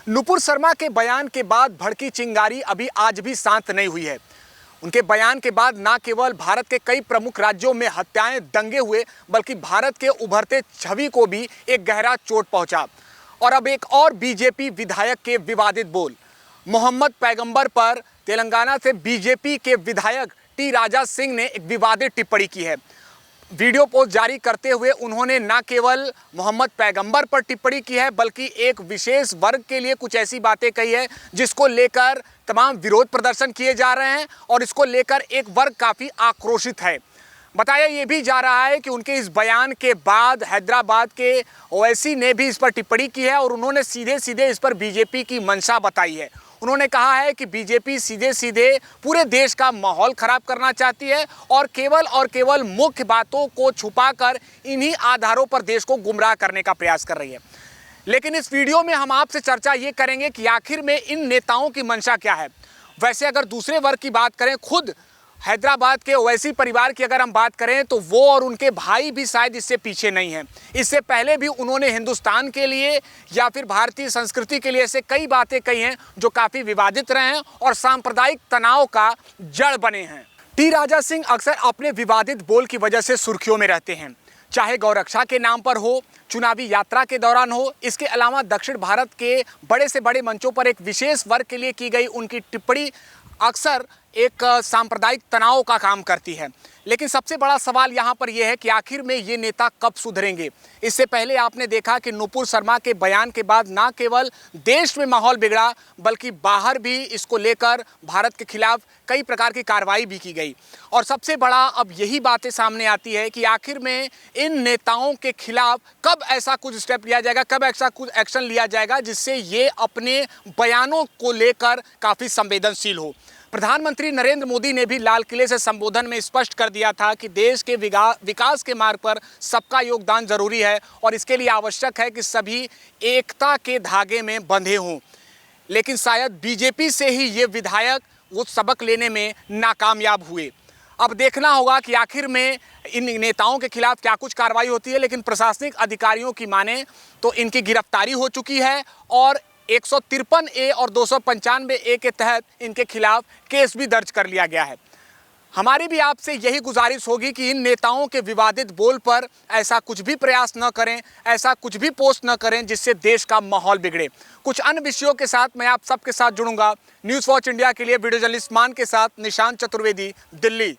नुपुर शर्मा के बयान के बाद भड़की चिंगारी अभी आज भी शांत नहीं हुई है। उनके बयान के बाद न केवल भारत के कई प्रमुख राज्यों में हत्याएं, दंगे हुए, बल्कि भारत के उभरते छवि को भी एक गहरा चोट पहुंचा। और अब एक और बीजेपी विधायक के विवादित बोल। मोहम्मद पैगंबर पर तेलंगाना से बीजेपी के विधायक टी राजा सिंह ने एक विवादित टिप्पणी की है। वीडियो पोस्ट जारी करते हुए उन्होंने न केवल मोहम्मद पैगंबर पर टिप्पणी की है, बल्कि एक विशेष वर्ग के लिए कुछ ऐसी बातें कही है जिसको लेकर तमाम विरोध प्रदर्शन किए जा रहे हैं और इसको लेकर एक वर्ग काफ़ी आक्रोशित है। बताया ये भी जा रहा है कि उनके इस बयान के बाद हैदराबाद के ओवैसी ने भी इस पर टिप्पणी की है और उन्होंने सीधे सीधे इस पर बीजेपी की मंशा बताई है। उन्होंने कहा है कि बीजेपी सीधे सीधे पूरे देश का माहौल खराब करना चाहती है और केवल मुख्य बातों को छुपाकर इन्हीं आधारों पर देश को गुमराह करने का प्रयास कर रही है। लेकिन इस वीडियो में हम आपसे चर्चा ये करेंगे कि आखिर में इन नेताओं की मंशा क्या है। वैसे अगर दूसरे वर्ग की बात करें, खुद हैदराबाद के ओवैसी परिवार की अगर हम बात करें तो वो और उनके भाई भी शायद इससे पीछे नहीं हैं। इससे पहले भी उन्होंने हिंदुस्तान के लिए या फिर भारतीय संस्कृति के लिए ऐसे कई बातें कही हैं जो काफ़ी विवादित रहे हैं और सांप्रदायिक तनाव का जड़ बने हैं। टी राजा सिंह अक्सर अपने विवादित बोल की वजह से सुर्खियों में रहते हैं, चाहे गौरक्षा के नाम पर हो, चुनावी यात्रा के दौरान हो। इसके अलावा दक्षिण भारत के बड़े से बड़े मंचों पर एक विशेष वर्ग के लिए की गई उनकी टिप्पणी अक्सर एक सांप्रदायिक तनाव का काम करती है। लेकिन सबसे बड़ा सवाल यहाँ पर यह है कि आखिर में ये नेता कब सुधरेंगे। इससे पहले आपने देखा कि नुपुर शर्मा के बयान के बाद न केवल देश में माहौल बिगड़ा, बल्कि बाहर भी इसको लेकर भारत के खिलाफ कई प्रकार की कार्रवाई भी की गई। और सबसे बड़ा अब यही बातें सामने आती है कि आखिर में इन नेताओं के खिलाफ कब ऐसा कुछ स्टेप लिया जाएगा, कब ऐसा कुछ एक्शन लिया जाएगा जिससे ये अपने बयानों को लेकर काफ़ी संवेदनशील हो। प्रधानमंत्री नरेंद्र मोदी ने भी लाल किले से संबोधन में स्पष्ट कर दिया था कि देश के विकास के मार्ग पर सबका योगदान जरूरी है और इसके लिए आवश्यक है कि सभी एकता के धागे में बंधे हों। लेकिन शायद बीजेपी से ही ये विधायक वो सबक लेने में नाकामयाब हुए। अब देखना होगा कि आखिर में इन नेताओं के खिलाफ क्या कुछ कार्रवाई होती है। लेकिन प्रशासनिक अधिकारियों की माने तो इनकी गिरफ्तारी हो चुकी है और 153A और 295A के तहत इनके खिलाफ केस भी दर्ज कर लिया गया है। हमारी भी आपसे यही गुजारिश होगी कि इन नेताओं के विवादित बोल पर ऐसा कुछ भी प्रयास न करें, ऐसा कुछ भी पोस्ट न करें जिससे देश का माहौल बिगड़े। कुछ अन्य विषयों के साथ मैं आप सबके साथ जुड़ूंगा। न्यूज़ वॉच इंडिया के लिए वीडियो जर्नलिस्ट मान के साथ निशांत चतुर्वेदी, दिल्ली।